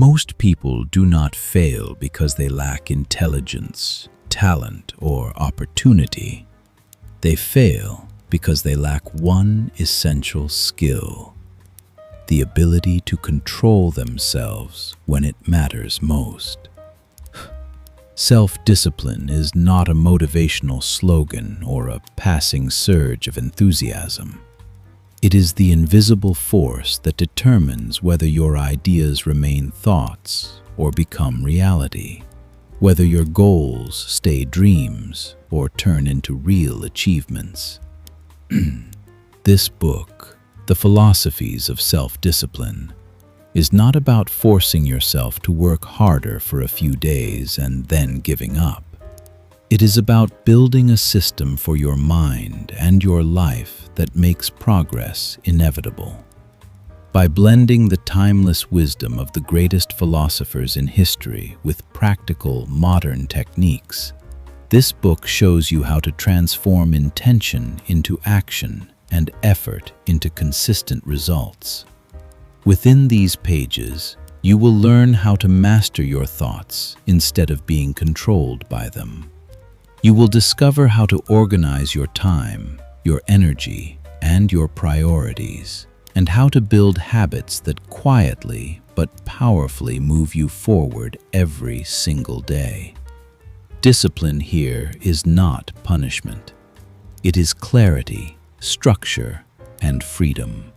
Most people do not fail because they lack intelligence, talent, or opportunity. They fail because they lack one essential skill: the ability to control themselves when it matters most. Self-discipline is not a motivational slogan or a passing surge of enthusiasm. It is the invisible force that determines whether your ideas remain thoughts or become reality, whether your goals stay dreams or turn into real achievements. This book, The Philosophies of Self-Discipline, is not about forcing yourself to work harder for a few days and then giving up. It is about building a system for your mind and your life that makes progress inevitable. By blending the timeless wisdom of the greatest philosophers in history with practical, modern techniques, this book shows you how to transform intention into action and effort into consistent results. Within these pages, you will learn how to master your thoughts instead of being controlled by them. You will discover how to organize your time, your energy, and your priorities, and how to build habits that quietly but powerfully move you forward every single day. Discipline here is not punishment. It is clarity, structure, and freedom.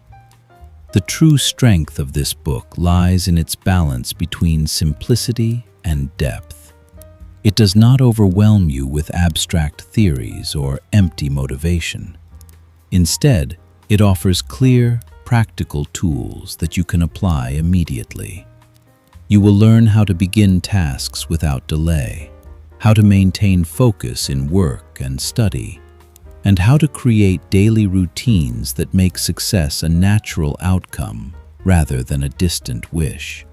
The true strength of this book lies in its balance between simplicity and depth. It does not overwhelm you with abstract theories or empty motivation. Instead, it offers clear, practical tools that you can apply immediately. You will learn how to begin tasks without delay, how to maintain focus in work and study, and how to create daily routines that make success a natural outcome rather than a distant wish.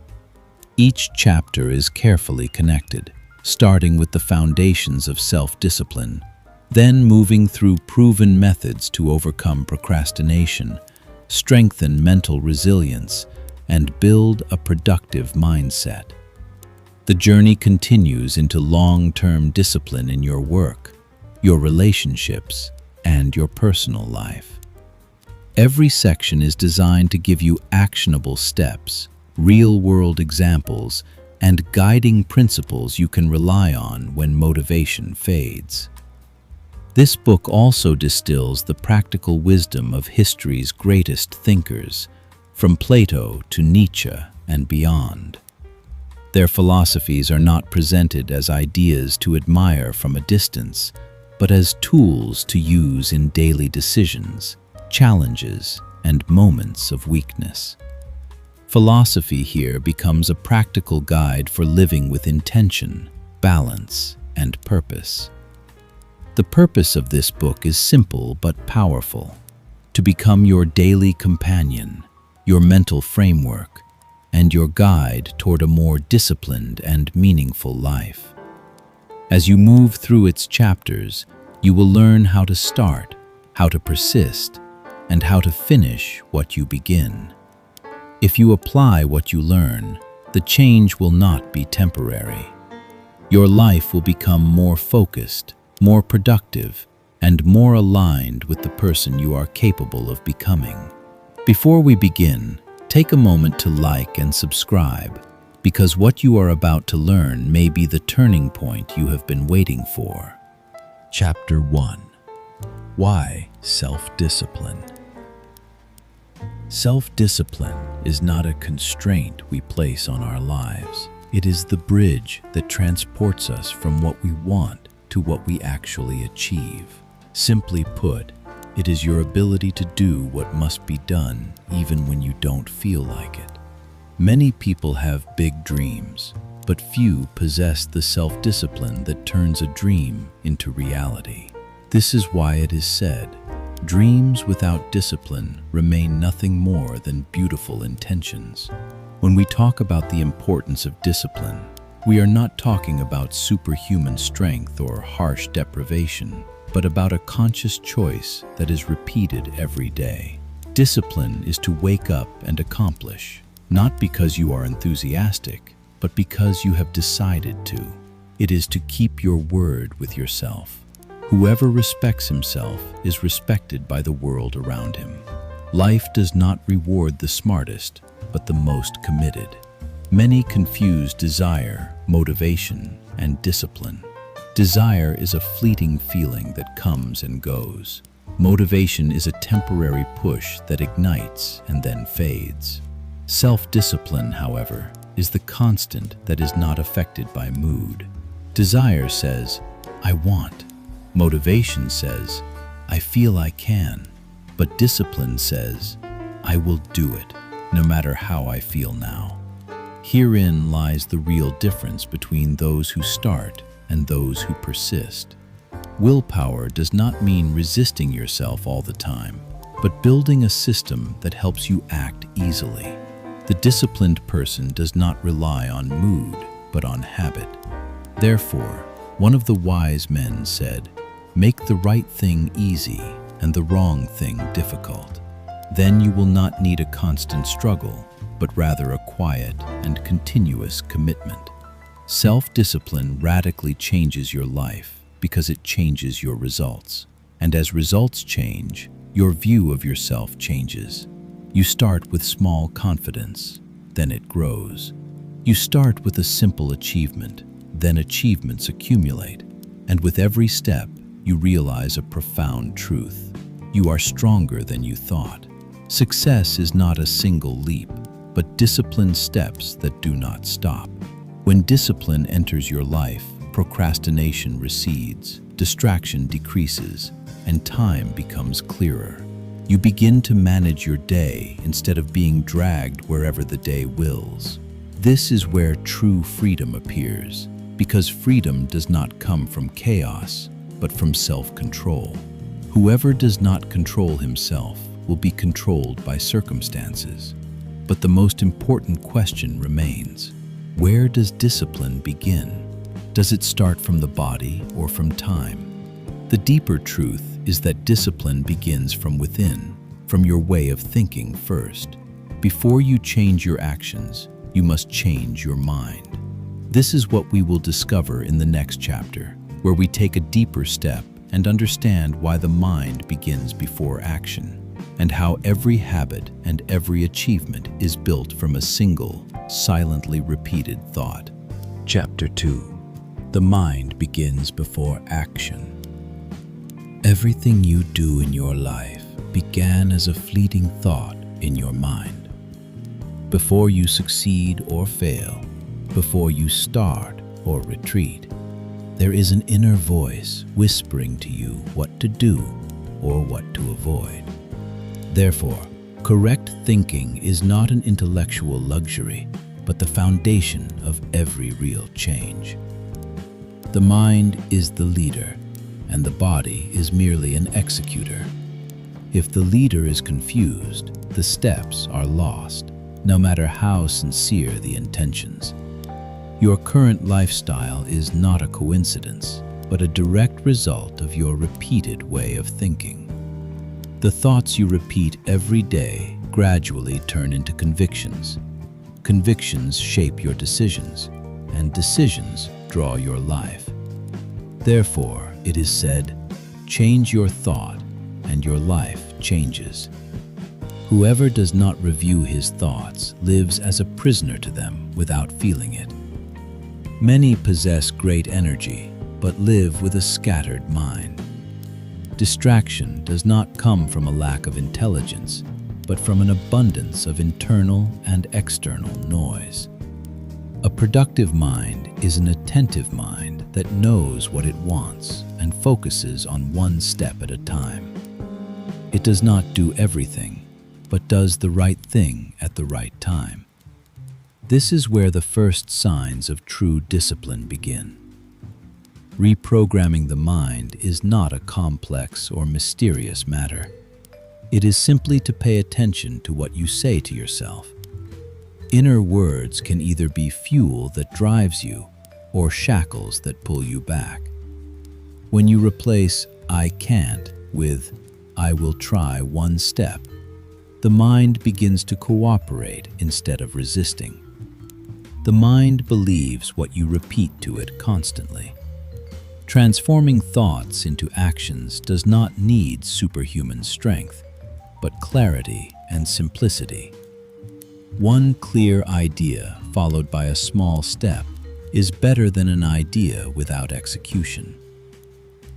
Each chapter is carefully connected, starting with the foundations of self-discipline, then moving through proven methods to overcome procrastination, strengthen mental resilience, and build a productive mindset. The journey continues into long-term discipline in your work, your relationships, and your personal life. Every section is designed to give you actionable steps, real-world examples, and guiding principles you can rely on when motivation fades. This book also distills the practical wisdom of history's greatest thinkers, from Plato to Nietzsche and beyond. Their philosophies are not presented as ideas to admire from a distance, but as tools to use in daily decisions, challenges, and moments of weakness. Philosophy here becomes a practical guide for living with intention, balance, and purpose. The purpose of this book is simple but powerful: to become your daily companion, your mental framework, and your guide toward a more disciplined and meaningful life. As you move through its chapters, you will learn how to start, how to persist, and how to finish what you begin. If you apply what you learn, the change will not be temporary. Your life will become more focused, more productive, and more aligned with the person you are capable of becoming. Before we begin, take a moment to like and subscribe, because what you are about to learn may be the turning point you have been waiting for. Chapter 1. Why self-discipline? Self-discipline is not a constraint we place on our lives. It is the bridge that transports us from what we want to what we actually achieve. Simply put, it is your ability to do what must be done even when you don't feel like it. Many people have big dreams, but few possess the self-discipline that turns a dream into reality. This is why it is said, dreams without discipline remain nothing more than beautiful intentions. When we talk about the importance of discipline, we are not talking about superhuman strength or harsh deprivation, but about a conscious choice that is repeated every day. Discipline is to wake up and accomplish, not because you are enthusiastic, but because you have decided to. It is to keep your word with yourself. Whoever respects himself is respected by the world around him. Life does not reward the smartest, but the most committed. Many confuse desire, motivation, and discipline. Desire is a fleeting feeling that comes and goes. Motivation is a temporary push that ignites and then fades. Self-discipline, however, is the constant that is not affected by mood. Desire says, I want. Motivation says, I feel I can. But discipline says, I will do it, no matter how I feel now. Herein lies the real difference between those who start and those who persist. Willpower does not mean resisting yourself all the time, but building a system that helps you act easily. The disciplined person does not rely on mood, but on habit. Therefore, one of the wise men said, make the right thing easy and the wrong thing difficult. Then you will not need a constant struggle, but rather a quiet and continuous commitment. Self-discipline radically changes your life because it changes your results. And as results change, your view of yourself changes. You start with small confidence, then it grows. You start with a simple achievement, then achievements accumulate. And with every step, you realize a profound truth. You are stronger than you thought. Success is not a single leap, but disciplined steps that do not stop. When discipline enters your life, procrastination recedes, distraction decreases, and time becomes clearer. You begin to manage your day instead of being dragged wherever the day wills. This is where true freedom appears, because freedom does not come from chaos, but from self-control. Whoever does not control himself will be controlled by circumstances. But the most important question remains: where does discipline begin? Does it start from the body or from time? The deeper truth is that discipline begins from within, from your way of thinking first. Before you change your actions, you must change your mind. This is what we will discover in the next chapter, where we take a deeper step and understand why the mind begins before action, and how every habit and every achievement is built from a single, silently repeated thought. Chapter 2. The mind begins before action. Everything you do in your life began as a fleeting thought in your mind. Before you succeed or fail, before you start or retreat, there is an inner voice whispering to you what to do or what to avoid. Therefore, correct thinking is not an intellectual luxury, but the foundation of every real change. The mind is the leader, and the body is merely an executor. If the leader is confused, the steps are lost, no matter how sincere the intentions. Your current lifestyle is not a coincidence, but a direct result of your repeated way of thinking. The thoughts you repeat every day gradually turn into convictions. Convictions shape your decisions, and decisions draw your life. Therefore, it is said, change your thought, and your life changes. Whoever does not review his thoughts lives as a prisoner to them without feeling it. Many possess great energy, but live with a scattered mind. Distraction does not come from a lack of intelligence, but from an abundance of internal and external noise. A productive mind is an attentive mind that knows what it wants and focuses on one step at a time. It does not do everything, but does the right thing at the right time. This is where the first signs of true discipline begin. Reprogramming the mind is not a complex or mysterious matter. It is simply to pay attention to what you say to yourself. Inner words can either be fuel that drives you or shackles that pull you back. When you replace "I can't" with "I will try one step," the mind begins to cooperate instead of resisting. The mind believes what you repeat to it constantly. Transforming thoughts into actions does not need superhuman strength, but clarity and simplicity. One clear idea followed by a small step is better than an idea without execution.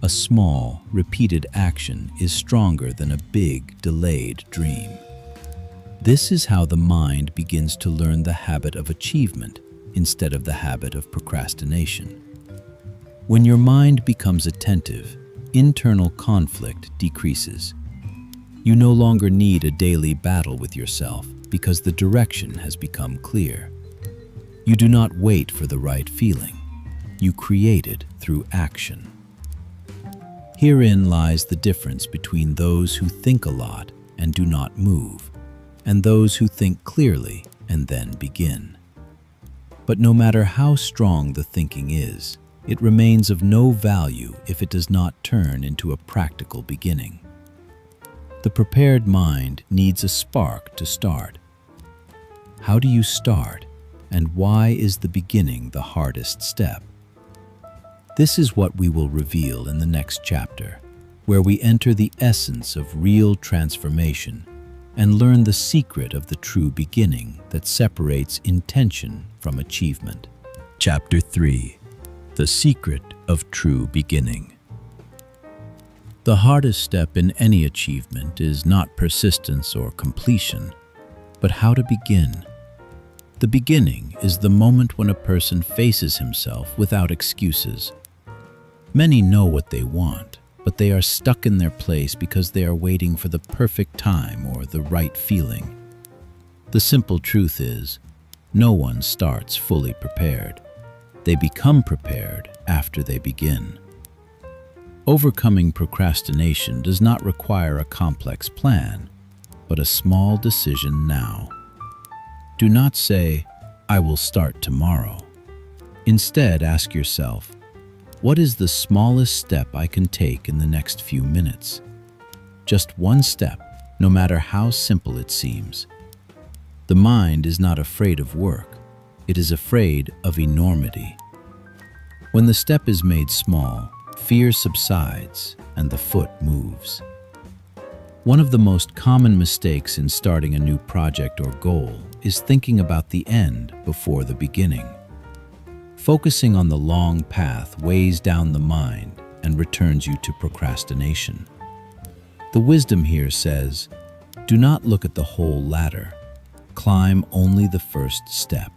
A small, repeated action is stronger than a big, delayed dream. This is how the mind begins to learn the habit of achievement instead of the habit of procrastination. When your mind becomes attentive, internal conflict decreases. You no longer need a daily battle with yourself because the direction has become clear. You do not wait for the right feeling. You create it through action. Herein lies the difference between those who think a lot and do not move, and those who think clearly and then begin. But no matter how strong the thinking is, it remains of no value if it does not turn into a practical beginning. The prepared mind needs a spark to start. How do you start, and why is the beginning the hardest step? This is what we will reveal in the next chapter, where we enter the essence of real transformation and learn the secret of the true beginning that separates intention from achievement. Chapter 3: The Secret of True Beginning. The hardest step in any achievement is not persistence or completion, but how to begin. The beginning is the moment when a person faces himself without excuses. Many know what they want, but they are stuck in their place because they are waiting for the perfect time or the right feeling. The simple truth is, no one starts fully prepared. They become prepared after they begin. Overcoming procrastination does not require a complex plan, but a small decision now. Do not say, "I will start tomorrow." Instead, ask yourself, what is the smallest step I can take in the next few minutes? Just one step, no matter how simple it seems. The mind is not afraid of work. It is afraid of enormity. When the step is made small, fear subsides and the foot moves. One of the most common mistakes in starting a new project or goal is thinking about the end before the beginning. Focusing on the long path weighs down the mind and returns you to procrastination. The wisdom here says, do not look at the whole ladder. Climb only the first step.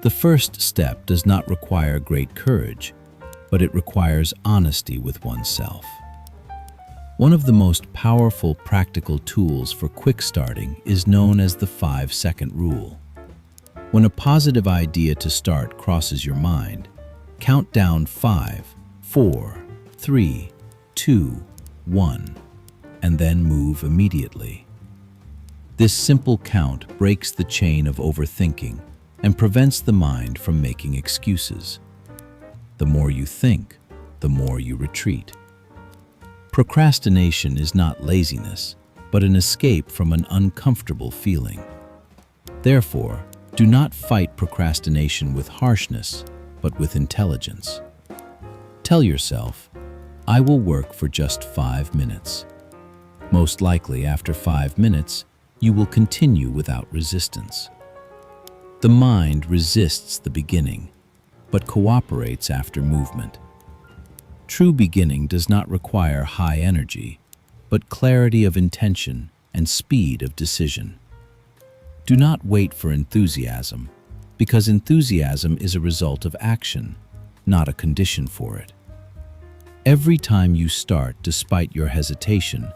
The first step does not require great courage, but it requires honesty with oneself. One of the most powerful practical tools for quick starting is known as the 5-second rule. When a positive idea to start crosses your mind, count down 5, 4, 3, 2, 1, and then move immediately. This simple count breaks the chain of overthinking and prevents the mind from making excuses. The more you think, the more you retreat. Procrastination is not laziness, but an escape from an uncomfortable feeling. Therefore, do not fight procrastination with harshness, but with intelligence. Tell yourself, I will work for just 5 minutes. Most likely, after 5 minutes, you will continue without resistance. The mind resists the beginning, but cooperates after movement. True beginning does not require high energy, but clarity of intention and speed of decision. Do not wait for enthusiasm, because enthusiasm is a result of action, not a condition for it. Every time you start despite your hesitation,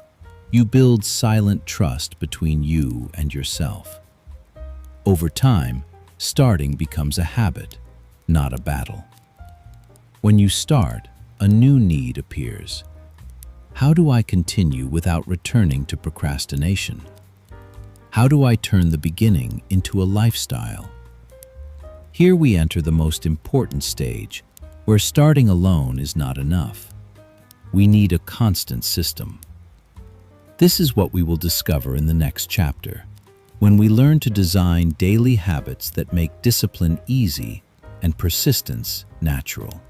you build silent trust between you and yourself. Over time, starting becomes a habit, not a battle. When you start, a new need appears. How do I continue without returning to procrastination? How do I turn the beginning into a lifestyle? Here we enter the most important stage, where starting alone is not enough. We need a constant system. This is what we will discover in the next chapter, when we learn to design daily habits that make discipline easy and persistence natural.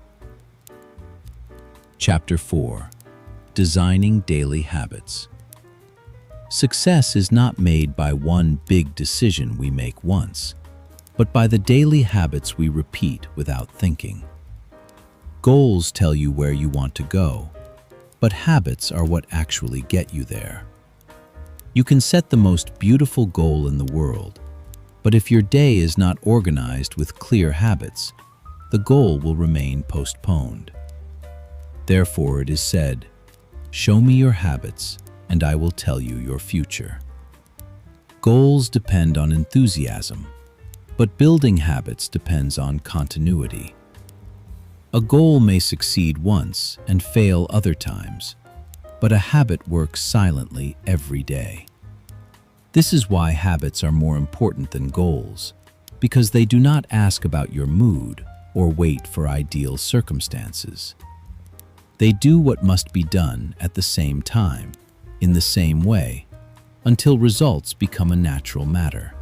Chapter 4. Designing Daily Habits. Success is not made by one big decision we make once, but by the daily habits we repeat without thinking. Goals tell you where you want to go, but habits are what actually get you there. You can set the most beautiful goal in the world, but if your day is not organized with clear habits, the goal will remain postponed. Therefore, it is said, "Show me your habits, and I will tell you your future." Goals depend on enthusiasm, but building habits depends on continuity. A goal may succeed once and fail other times, but a habit works silently every day. This is why habits are more important than goals, because they do not ask about your mood or wait for ideal circumstances. They do what must be done at the same time, in the same way, until results become a natural matter.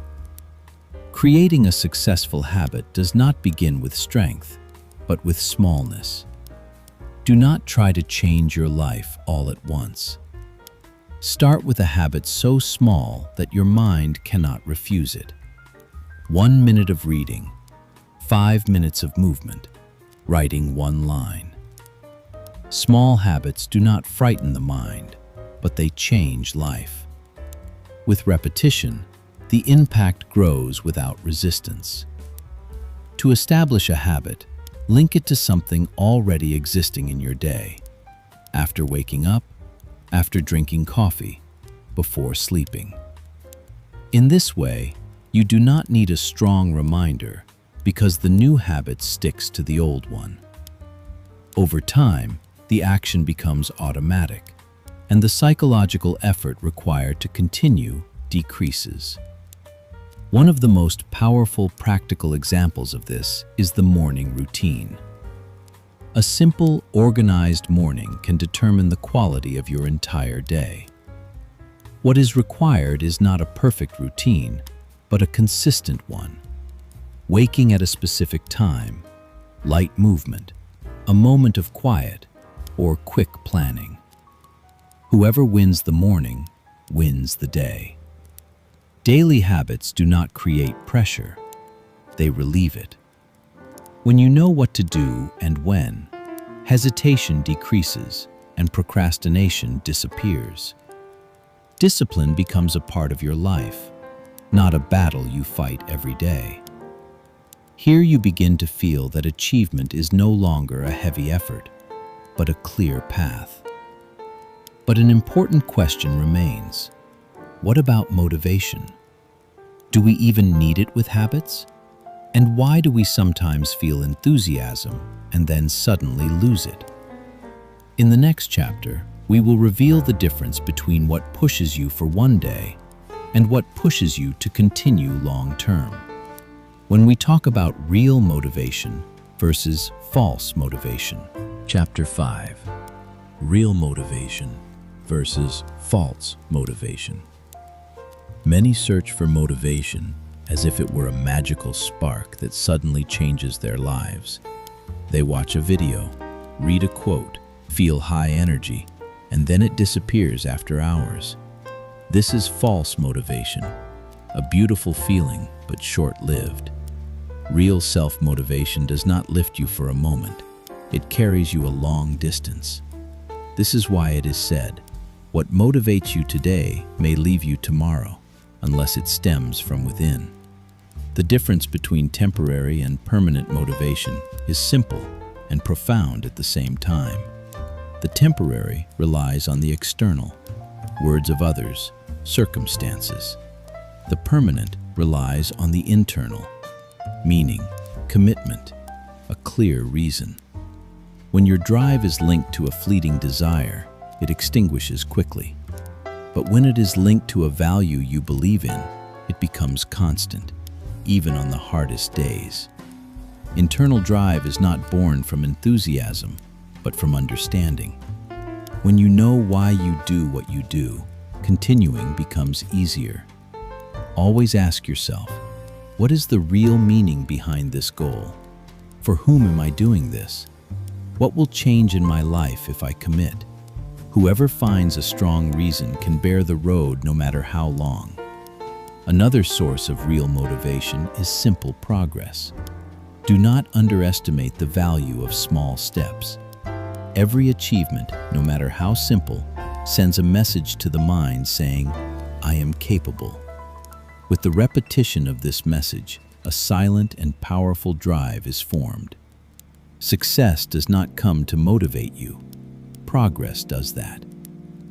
Creating a successful habit does not begin with strength, but with smallness. Do not try to change your life all at once. Start with a habit so small that your mind cannot refuse it. 1 minute of reading, 5 minutes of movement, writing 1 line. Small habits do not frighten the mind, but they change life. With repetition, the impact grows without resistance. To establish a habit, link it to something already existing in your day. After waking up, after drinking coffee, before sleeping. In this way, you do not need a strong reminder because the new habit sticks to the old one. Over time, the action becomes automatic, and the psychological effort required to continue decreases. One of the most powerful practical examples of this is the morning routine. A simple, organized morning can determine the quality of your entire day. What is required is not a perfect routine, but a consistent one. Waking at a specific time, light movement, a moment of quiet, or quick planning. Whoever wins the morning wins the day. Daily habits do not create pressure, they relieve it. When you know what to do and when, hesitation decreases and procrastination disappears. Discipline becomes a part of your life, not a battle you fight every day. Here you begin to feel that achievement is no longer a heavy effort, but a clear path. But an important question remains. What about motivation? Do we even need it with habits? And why do we sometimes feel enthusiasm and then suddenly lose it? In the next chapter, we will reveal the difference between what pushes you for one day and what pushes you to continue long term. When we talk about real motivation versus false motivation. Chapter 5. Real motivation versus false motivation. Many search for motivation as if it were a magical spark that suddenly changes their lives. They watch a video, read a quote, feel high energy, and then it disappears after hours. This is false motivation, a beautiful feeling but short-lived. Real self-motivation does not lift you for a moment. It carries you a long distance. This is why it is said, what motivates you today may leave you tomorrow, unless it stems from within. The difference between temporary and permanent motivation is simple and profound at the same time. The temporary relies on the external, words of others, circumstances. The permanent relies on the internal, meaning, commitment, a clear reason. When your drive is linked to a fleeting desire, it extinguishes quickly. But when it is linked to a value you believe in, it becomes constant, even on the hardest days. Internal drive is not born from enthusiasm, but from understanding. When you know why you do what you do, continuing becomes easier. Always ask yourself, what is the real meaning behind this goal? For whom am I doing this? What will change in my life if I commit? Whoever finds a strong reason can bear the road no matter how long. Another source of real motivation is simple progress. Do not underestimate the value of small steps. Every achievement, no matter how simple, sends a message to the mind saying, I am capable. With the repetition of this message, a silent and powerful drive is formed. Success does not come to motivate you. Progress does that.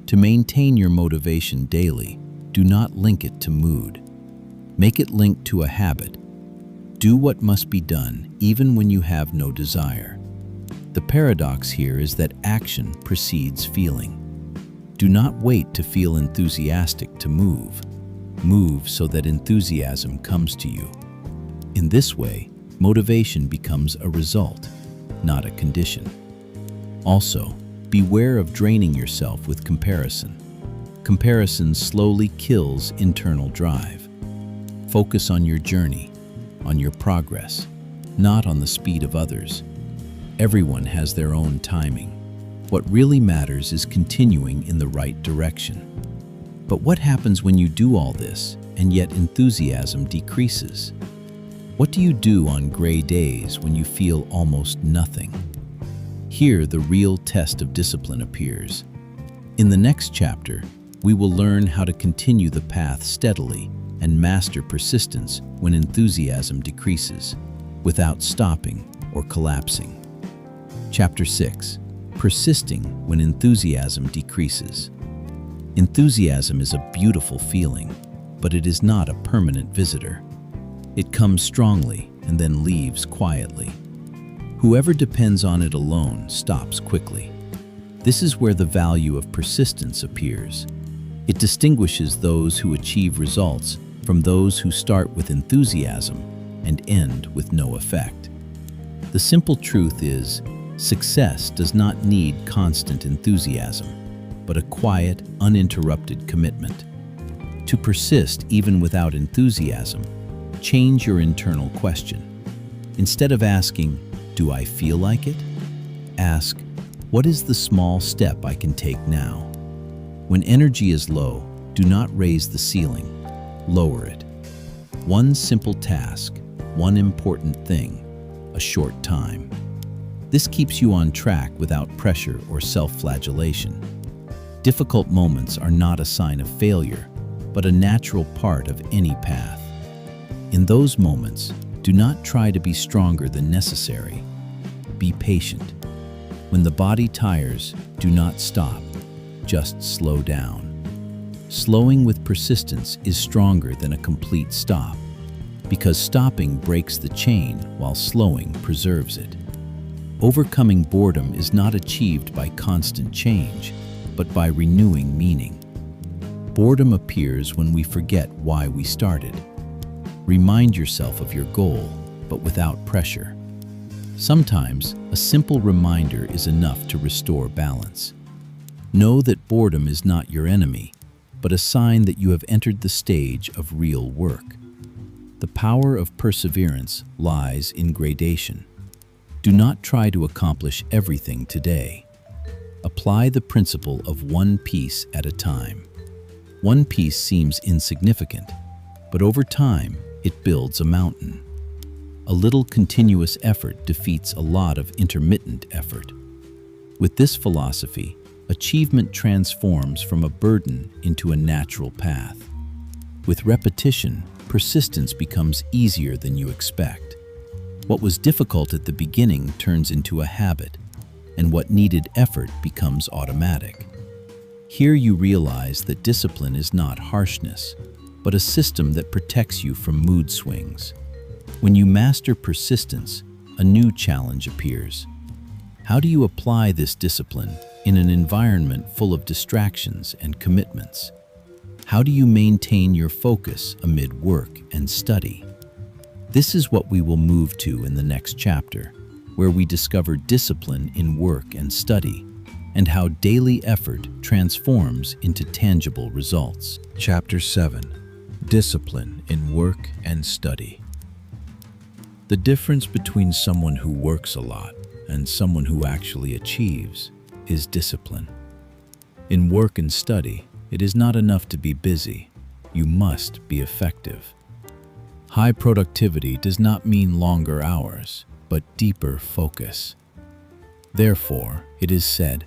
To maintain your motivation daily, do not link it to mood. Make it linked to a habit. Do what must be done even when you have no desire. The paradox here is that action precedes feeling. Do not wait to feel enthusiastic to move. Move so that enthusiasm comes to you. In this way, motivation becomes a result, not a condition. Also, beware of draining yourself with comparison. Comparison slowly kills internal drive. Focus on your journey, on your progress, not on the speed of others. Everyone has their own timing. What really matters is continuing in the right direction. But what happens when you do all this and yet enthusiasm decreases? What do you do on gray days when you feel almost nothing? Here, the real test of discipline appears. In the next chapter, we will learn how to continue the path steadily and master persistence when enthusiasm decreases, without stopping or collapsing. Chapter 6. Persisting when enthusiasm decreases. Enthusiasm is a beautiful feeling, but it is not a permanent visitor. It comes strongly and then leaves quietly. Whoever depends on it alone stops quickly. This is where the value of persistence appears. It distinguishes those who achieve results from those who start with enthusiasm and end with no effect. The simple truth is, success does not need constant enthusiasm, but a quiet, uninterrupted commitment. To persist even without enthusiasm, change your internal question. Instead of asking, do I feel like it? Ask, what is the small step I can take now? When energy is low, do not raise the ceiling, lower it. One simple task, one important thing, a short time. This keeps you on track without pressure or self-flagellation. Difficult moments are not a sign of failure, but a natural part of any path. In those moments, do not try to be stronger than necessary. Be patient. When the body tires, do not stop. Just slow down. Slowing with persistence is stronger than a complete stop, because stopping breaks the chain while slowing preserves it. Overcoming boredom is not achieved by constant change, but by renewing meaning. Boredom appears when we forget why we started. Remind yourself of your goal, but without pressure. Sometimes, a simple reminder is enough to restore balance. Know that boredom is not your enemy, but a sign that you have entered the stage of real work. The power of perseverance lies in gradation. Do not try to accomplish everything today. Apply the principle of one piece at a time. One piece seems insignificant, but over time, it builds a mountain. A little continuous effort defeats a lot of intermittent effort. With this philosophy, achievement transforms from a burden into a natural path. With repetition, persistence becomes easier than you expect. What was difficult at the beginning turns into a habit, and what needed effort becomes automatic. Here you realize that discipline is not harshness, but a system that protects you from mood swings. When you master persistence, a new challenge appears. How do you apply this discipline in an environment full of distractions and commitments? How do you maintain your focus amid work and study? This is what we will move to in the next chapter, where we discover discipline in work and study, and how daily effort transforms into tangible results. Chapter 7. Discipline in Work and Study. The difference between someone who works a lot and someone who actually achieves is discipline. In work and study, it is not enough to be busy. You must be effective. High productivity does not mean longer hours, but deeper focus. Therefore, it is said,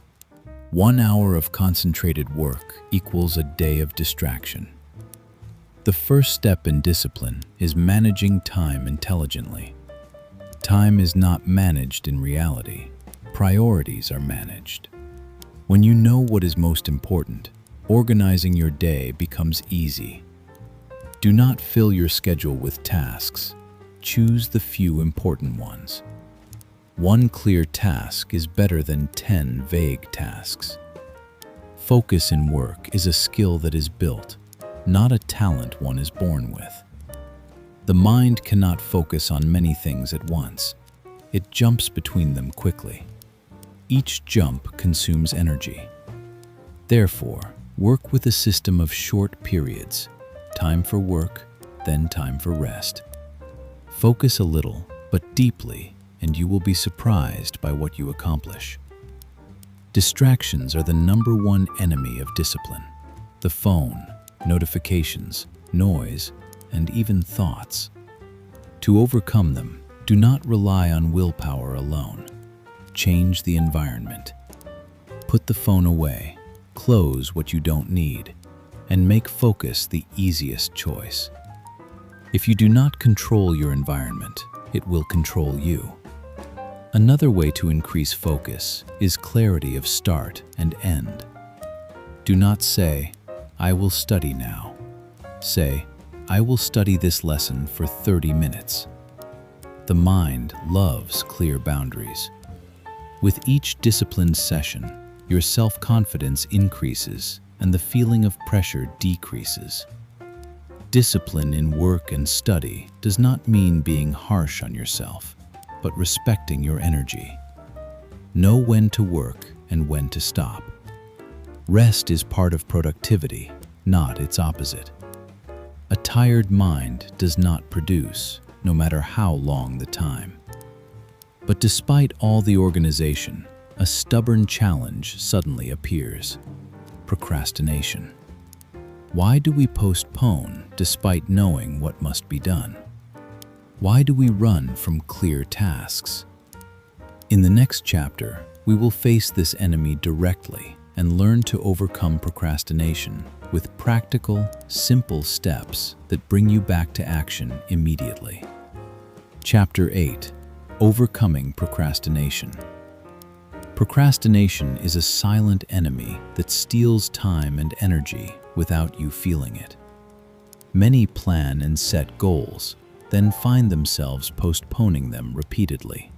1 hour of concentrated work equals a day of distraction. The first step in discipline is managing time intelligently. Time is not managed in reality. Priorities are managed. When you know what is most important, organizing your day becomes easy. Do not fill your schedule with tasks. Choose the few important ones. One clear task is better than 10 vague tasks. Focus in work is a skill that is built, not a talent one is born with. The mind cannot focus on many things at once. It jumps between them quickly. Each jump consumes energy. Therefore, work with a system of short periods, time for work, then time for rest. Focus a little, but deeply, and you will be surprised by what you accomplish. Distractions are the #1 enemy of discipline. The phone, notifications, noise, and even thoughts. To overcome them, do not rely on willpower alone. Change the environment. Put the phone away, close what you don't need, and make focus the easiest choice. If you do not control your environment, it will control you. Another way to increase focus is clarity of start and end. Do not say, "I will study now." Say, "I will study this lesson for 30 minutes." The mind loves clear boundaries. With each disciplined session, your self-confidence increases and the feeling of pressure decreases. Discipline in work and study does not mean being harsh on yourself, but respecting your energy. Know when to work and when to stop. Rest is part of productivity, not its opposite. A tired mind does not produce, no matter how long the time. But despite all the organization, a stubborn challenge suddenly appears: procrastination. Why do we postpone despite knowing what must be done? Why do we run from clear tasks? In the next chapter, we will face this enemy directly and learn to overcome procrastination with practical, simple steps that bring you back to action immediately. Chapter 8. Overcoming Procrastination. Procrastination is a silent enemy that steals time and energy without you feeling it. Many plan and set goals, then find themselves postponing them repeatedly.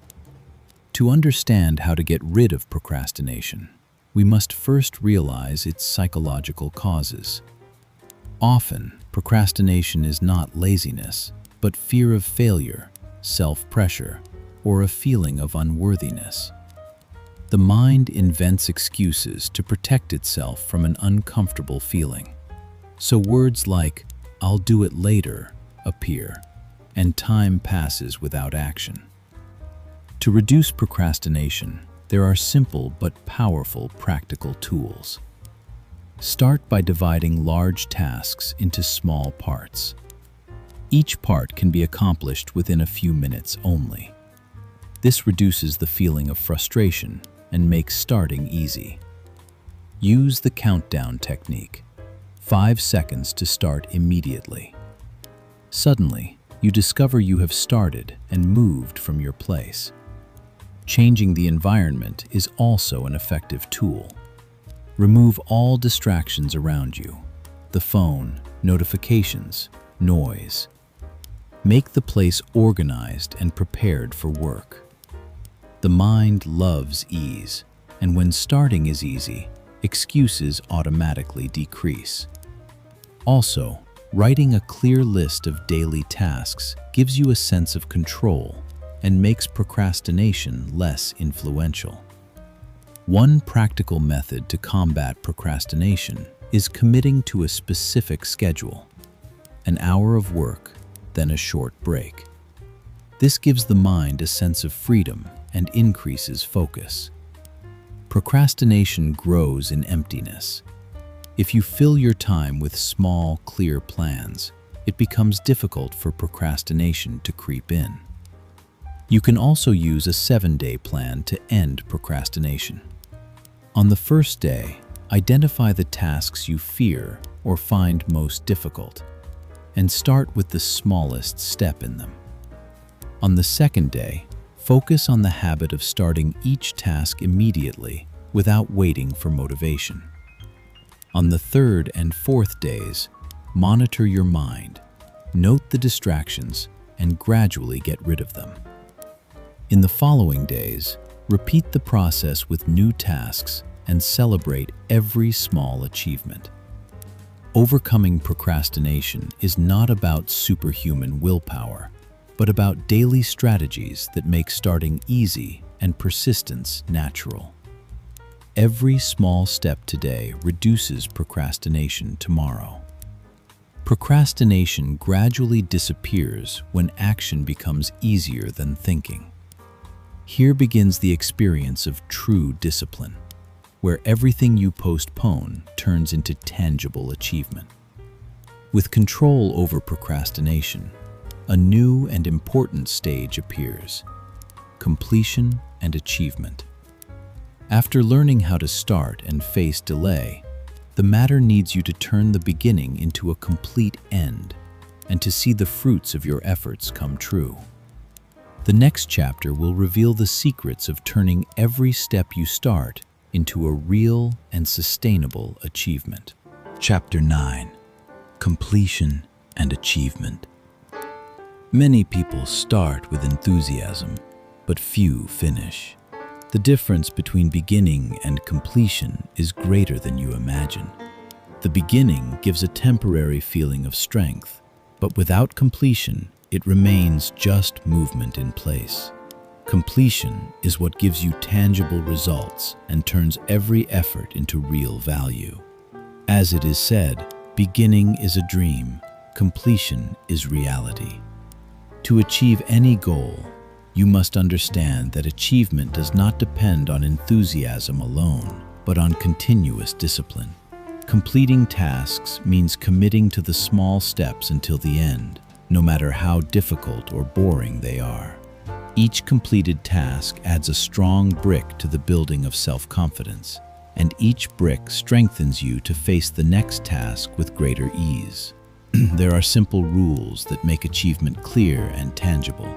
To understand how to get rid of procrastination, we must first realize its psychological causes. Often, procrastination is not laziness, but fear of failure, self-pressure, or a feeling of unworthiness. The mind invents excuses to protect itself from an uncomfortable feeling. So words like, "I'll do it later," appear, and time passes without action. To reduce procrastination, there are simple but powerful practical tools. Start by dividing large tasks into small parts. Each part can be accomplished within a few minutes only. This reduces the feeling of frustration and makes starting easy. Use the countdown technique. 5 seconds to start immediately. Suddenly, you discover you have started and moved from your place. Changing the environment is also an effective tool. Remove all distractions around you: the phone, notifications, noise. Make the place organized and prepared for work. The mind loves ease, and when starting is easy, excuses automatically decrease. Also, writing a clear list of daily tasks gives you a sense of control and makes procrastination less influential. One practical method to combat procrastination is committing to a specific schedule. An hour of work, then a short break. This gives the mind a sense of freedom and increases focus. Procrastination grows in emptiness. If you fill your time with small, clear plans, it becomes difficult for procrastination to creep in. You can also use a 7-day plan to end procrastination. On the first day, identify the tasks you fear or find most difficult, and start with the smallest step in them. On the second day, focus on the habit of starting each task immediately without waiting for motivation. On the third and fourth days, monitor your mind, note the distractions, and gradually get rid of them. In the following days, repeat the process with new tasks and celebrate every small achievement. Overcoming procrastination is not about superhuman willpower, but about daily strategies that make starting easy and persistence natural. Every small step today reduces procrastination tomorrow. Procrastination gradually disappears when action becomes easier than thinking. Here begins the experience of true discipline, where everything you postpone turns into tangible achievement. With control over procrastination, a new and important stage appears: completion and achievement. After learning how to start and face delay, the matter needs you to turn the beginning into a complete end and to see the fruits of your efforts come true. The next chapter will reveal the secrets of turning every step you start into a real and sustainable achievement. Chapter 9: Completion and Achievement. Many people start with enthusiasm, but few finish. The difference between beginning and completion is greater than you imagine. The beginning gives a temporary feeling of strength, but without completion, it remains just movement in place. Completion is what gives you tangible results and turns every effort into real value. As it is said, beginning is a dream, completion is reality. To achieve any goal, you must understand that achievement does not depend on enthusiasm alone, but on continuous discipline. Completing tasks means committing to the small steps until the end, no matter how difficult or boring they are. Each completed task adds a strong brick to the building of self-confidence, and each brick strengthens you to face the next task with greater ease. There are simple rules that make achievement clear and tangible.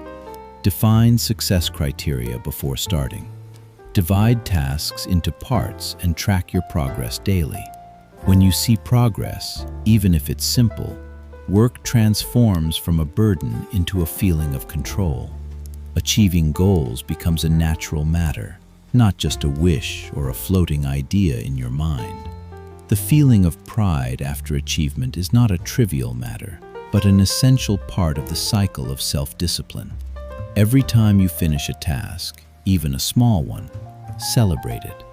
Define success criteria before starting. Divide tasks into parts and track your progress daily. When you see progress, even if it's simple, work transforms from a burden into a feeling of control. Achieving goals becomes a natural matter, not just a wish or a floating idea in your mind. The feeling of pride after achievement is not a trivial matter, but an essential part of the cycle of self-discipline. Every time you finish a task, even a small one, celebrate it.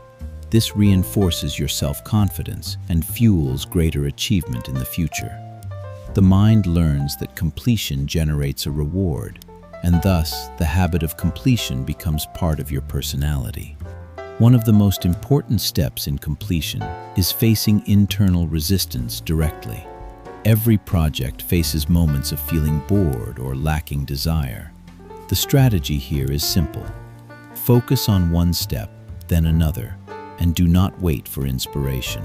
This reinforces your self-confidence and fuels greater achievement in the future. The mind learns that completion generates a reward, and thus the habit of completion becomes part of your personality. One of the most important steps in completion is facing internal resistance directly. Every project faces moments of feeling bored or lacking desire. The strategy here is simple. Focus on one step, then another, and do not wait for inspiration.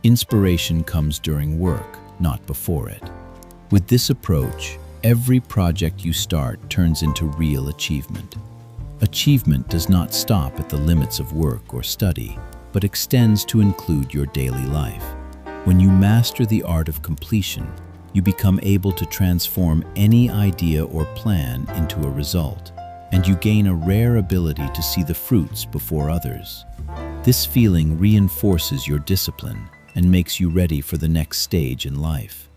Inspiration comes during work, not before it. With this approach, every project you start turns into real achievement. Achievement does not stop at the limits of work or study, but extends to include your daily life. When you master the art of completion, you become able to transform any idea or plan into a result, and you gain a rare ability to see the fruits before others. This feeling reinforces your discipline and makes you ready for the next stage in life.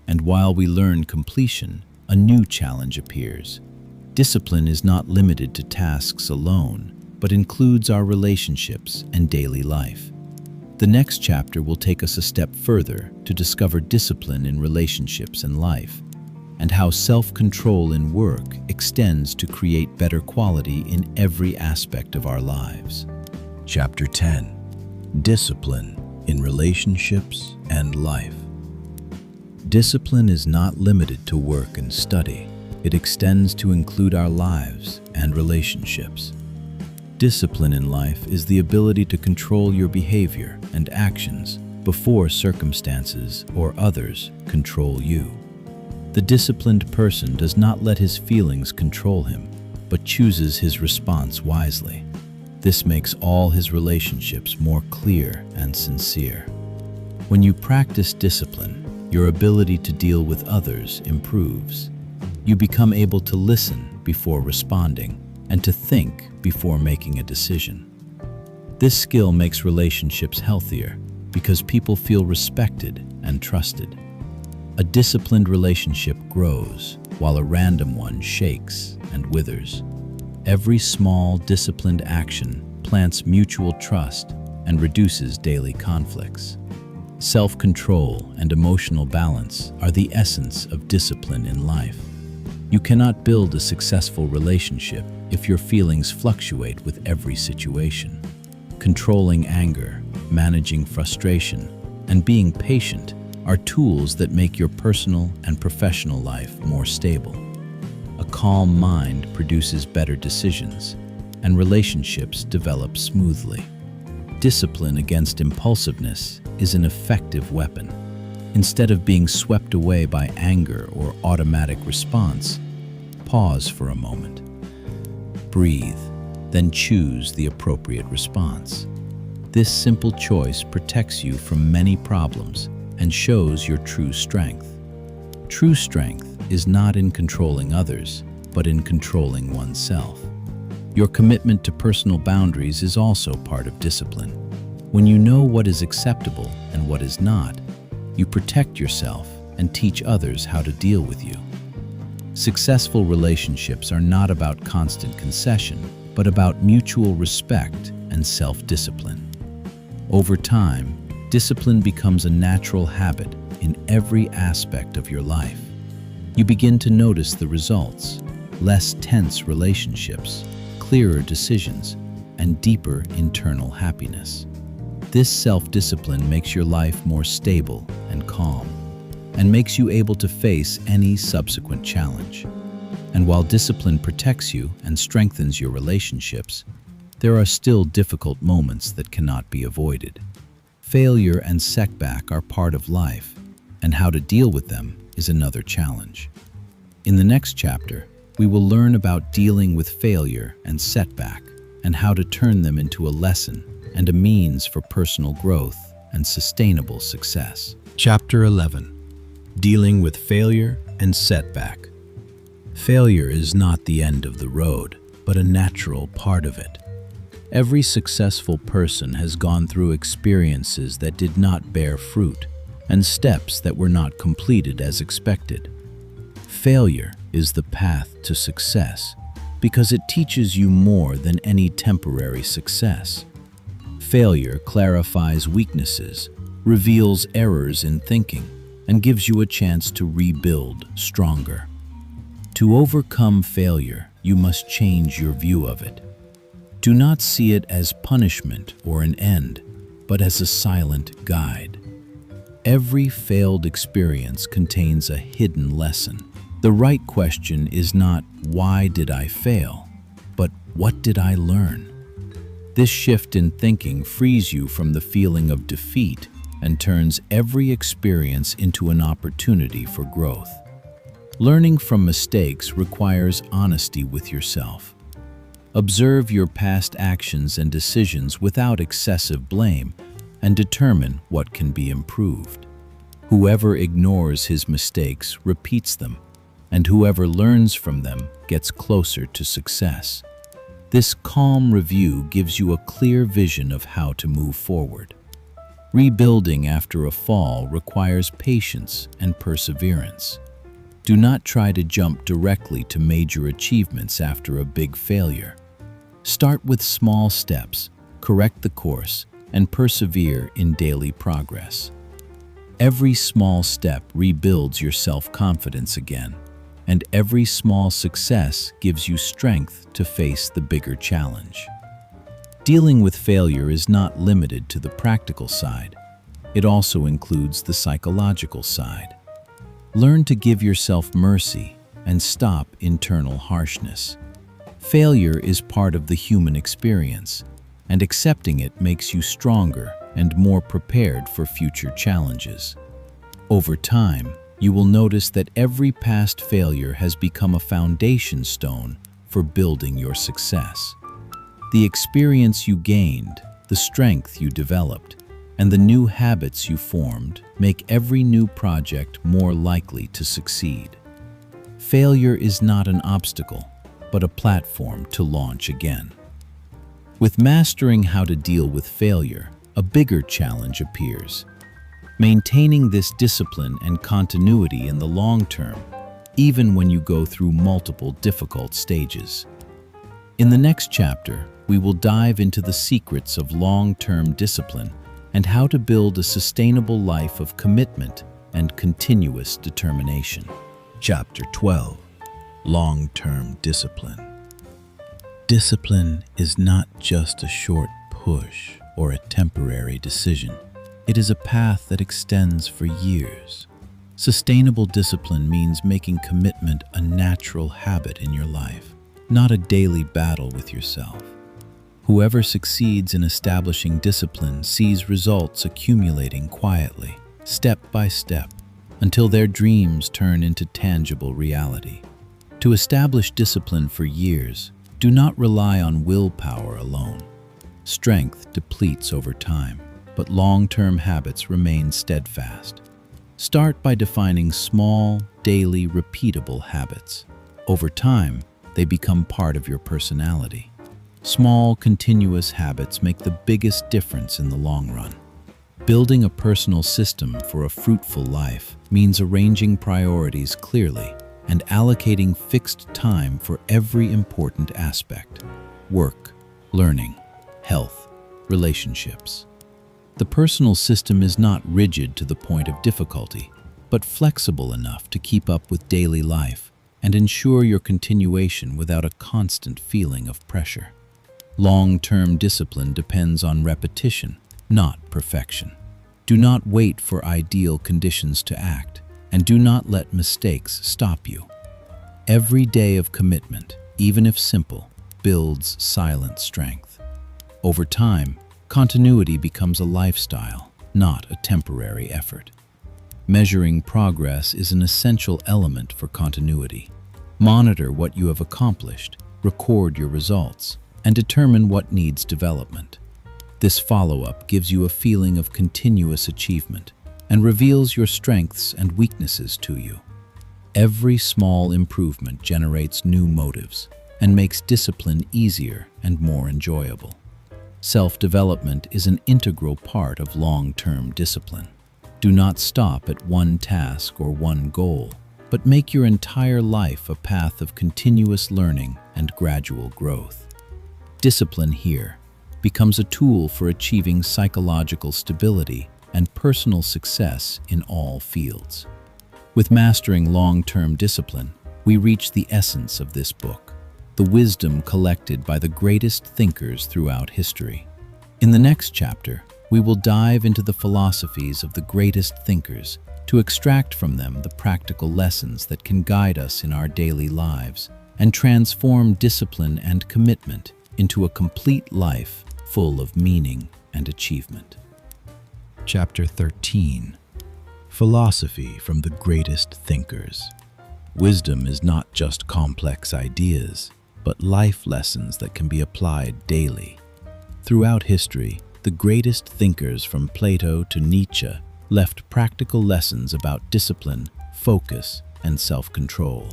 And while we learn completion, a new challenge appears. Discipline is not limited to tasks alone. but includes our relationships and daily life. The next chapter will take us a step further to discover discipline in relationships and life, and how self-control in work extends to create better quality in every aspect of our lives. Chapter 10. Discipline in relationships and life. Discipline is not limited to work and study. It extends to include our lives and relationships. Discipline in life is the ability to control your behavior and actions before circumstances or others control you. The disciplined person does not let his feelings control him, but chooses his response wisely. This makes all his relationships more clear and sincere. When you practice discipline, your ability to deal with others improves. You become able to listen before responding and to think before making a decision. This skill makes relationships healthier because people feel respected and trusted. A disciplined relationship grows while a random one shakes and withers. Every small, disciplined action plants mutual trust and reduces daily conflicts. Self-control and emotional balance are the essence of discipline in life. You cannot build a successful relationship if your feelings fluctuate with every situation. Controlling anger, managing frustration, and being patient are tools that make your personal and professional life more stable. A calm mind produces better decisions, and relationships develop smoothly. Discipline against impulsiveness is an effective weapon. Instead of being swept away by anger or automatic response, pause for a moment. Breathe, then choose the appropriate response. This simple choice protects you from many problems and shows your true strength. True strength is not in controlling others, but in controlling oneself. Your commitment to personal boundaries is also part of discipline. When you know what is acceptable and what is not, you protect yourself and teach others how to deal with you. Successful relationships are not about constant concession, but about mutual respect and self-discipline. Over time, discipline becomes a natural habit in every aspect of your life. You begin to notice the results: less tense relationships, clearer decisions, and deeper internal happiness. This self-discipline makes your life more stable and calm, and makes you able to face any subsequent challenge. And while discipline protects you and strengthens your relationships, there are still difficult moments that cannot be avoided. Failure and setback are part of life, and how to deal with them is another challenge. In the next chapter, we will learn about dealing with failure and setback, and how to turn them into a lesson and a means for personal growth and sustainable success. Chapter 11. Dealing with failure and setback. Failure is not the end of the road, but a natural part of it. Every successful person has gone through experiences that did not bear fruit, and steps that were not completed as expected. Failure is the path to success because it teaches you more than any temporary success. Failure clarifies weaknesses, reveals errors in thinking, and gives you a chance to rebuild stronger. To overcome failure, you must change your view of it. Do not see it as punishment or an end, but as a silent guide. Every failed experience contains a hidden lesson. The right question is not, "Why did I fail?" but "What did I learn?" This shift in thinking frees you from the feeling of defeat and turns every experience into an opportunity for growth. Learning from mistakes requires honesty with yourself. Observe your past actions and decisions without excessive blame and determine what can be improved. Whoever ignores his mistakes repeats them, and whoever learns from them gets closer to success. This calm review gives you a clear vision of how to move forward. Rebuilding after a fall requires patience and perseverance. Do not try to jump directly to major achievements after a big failure. Start with small steps, correct the course, and persevere in daily progress. Every small step rebuilds your self-confidence again, and every small success gives you strength to face the bigger challenge. Dealing with failure is not limited to the practical side. It also includes the psychological side. Learn to give yourself mercy and stop internal harshness. Failure is part of the human experience, and accepting it makes you stronger and more prepared for future challenges. Over time, you will notice that every past failure has become a foundation stone for building your success. The experience you gained, the strength you developed, and the new habits you formed make every new project more likely to succeed. Failure is not an obstacle, but a platform to launch again. With mastering how to deal with failure, a bigger challenge appears. Maintaining this discipline and continuity in the long term, even when you go through multiple difficult stages. In the next chapter, we will dive into the secrets of long-term discipline and how to build a sustainable life of commitment and continuous determination. Chapter 12. Long-term discipline. Discipline is not just a short push or a temporary decision. It is a path that extends for years. Sustainable discipline means making commitment a natural habit in your life, not a daily battle with yourself. Whoever succeeds in establishing discipline sees results accumulating quietly, step by step, until their dreams turn into tangible reality. To establish discipline for years, do not rely on willpower alone. Strength depletes over time, but long-term habits remain steadfast. Start by defining small, daily, repeatable habits. Over time, they become part of your personality. Small, continuous habits make the biggest difference in the long run. Building a personal system for a fruitful life means arranging priorities clearly and allocating fixed time for every important aspect: work, learning, health, relationships. The personal system is not rigid to the point of difficulty, but flexible enough to keep up with daily life and ensure your continuation without a constant feeling of pressure. Long-term discipline depends on repetition, not perfection. Do not wait for ideal conditions to act, and do not let mistakes stop you. Every day of commitment, even if simple, builds silent strength. Over time, continuity becomes a lifestyle, not a temporary effort. Measuring progress is an essential element for continuity. Monitor what you have accomplished, record your results, and determine what needs development. This follow-up gives you a feeling of continuous achievement and reveals your strengths and weaknesses to you. Every small improvement generates new motives and makes discipline easier and more enjoyable. Self-development is an integral part of long-term discipline. Do not stop at one task or one goal, but make your entire life a path of continuous learning and gradual growth. Discipline here becomes a tool for achieving psychological stability and personal success in all fields. With mastering long-term discipline, we reach the essence of this book, the wisdom collected by the greatest thinkers throughout history. In the next chapter, we will dive into the philosophies of the greatest thinkers to extract from them the practical lessons that can guide us in our daily lives and transform discipline and commitment into a complete life full of meaning and achievement. Chapter 13. Philosophy from the greatest thinkers. Wisdom is not just complex ideas, but life lessons that can be applied daily. Throughout history, the greatest thinkers from Plato to Nietzsche left practical lessons about discipline, focus, and self-control.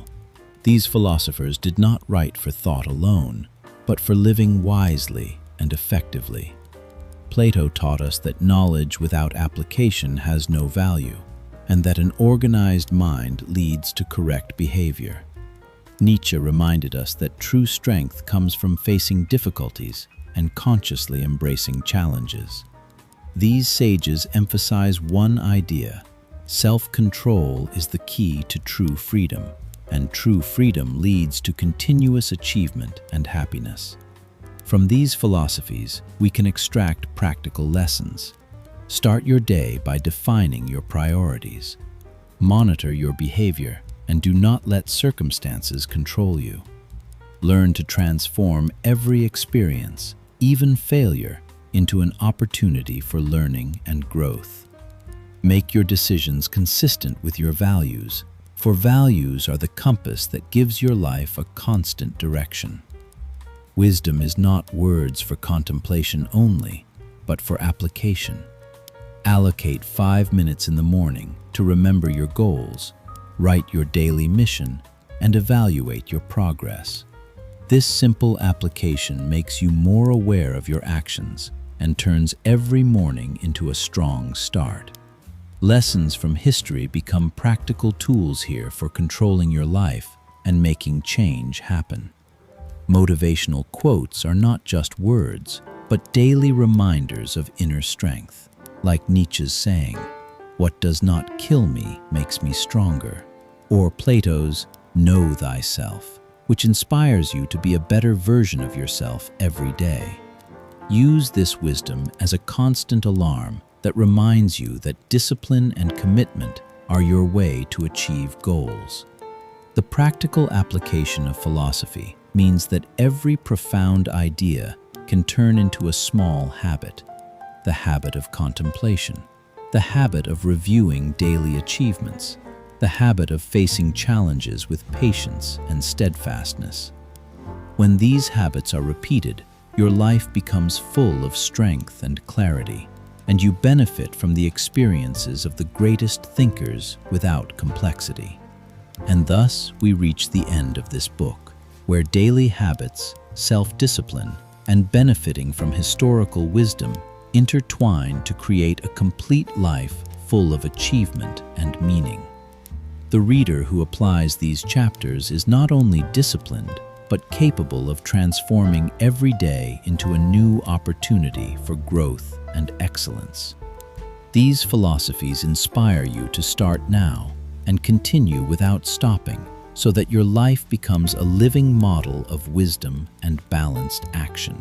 These philosophers did not write for thought alone, but for living wisely and effectively. Plato taught us that knowledge without application has no value, and that an organized mind leads to correct behavior. Nietzsche reminded us that true strength comes from facing difficulties and consciously embracing challenges. These sages emphasize one idea: self-control is the key to true freedom, and true freedom leads to continuous achievement and happiness. From these philosophies, we can extract practical lessons. Start your day by defining your priorities. Monitor your behavior and do not let circumstances control you. Learn to transform every experience, even failure, into an opportunity for learning and growth. Make your decisions consistent with your values, for values are the compass that gives your life a constant direction. Wisdom is not words for contemplation only, but for application. Allocate 5 minutes in the morning to remember your goals, write your daily mission, and evaluate your progress. This simple application makes you more aware of your actions and turns every morning into a strong start. Lessons from history become practical tools here for controlling your life and making change happen. Motivational quotes are not just words, but daily reminders of inner strength. Like Nietzsche's saying, "What does not kill me makes me stronger," or Plato's "Know thyself," which inspires you to be a better version of yourself every day. Use this wisdom as a constant alarm that reminds you that discipline and commitment are your way to achieve goals. The practical application of philosophy means that every profound idea can turn into a small habit: the habit of contemplation, the habit of reviewing daily achievements, the habit of facing challenges with patience and steadfastness. When these habits are repeated, your life becomes full of strength and clarity, and you benefit from the experiences of the greatest thinkers without complexity. And thus we reach the end of this book, where daily habits, self-discipline, and benefiting from historical wisdom intertwine to create a complete life full of achievement and meaning. The reader who applies these chapters is not only disciplined, but capable of transforming every day into a new opportunity for growth and excellence. These philosophies inspire you to start now and continue without stopping, so that your life becomes a living model of wisdom and balanced action.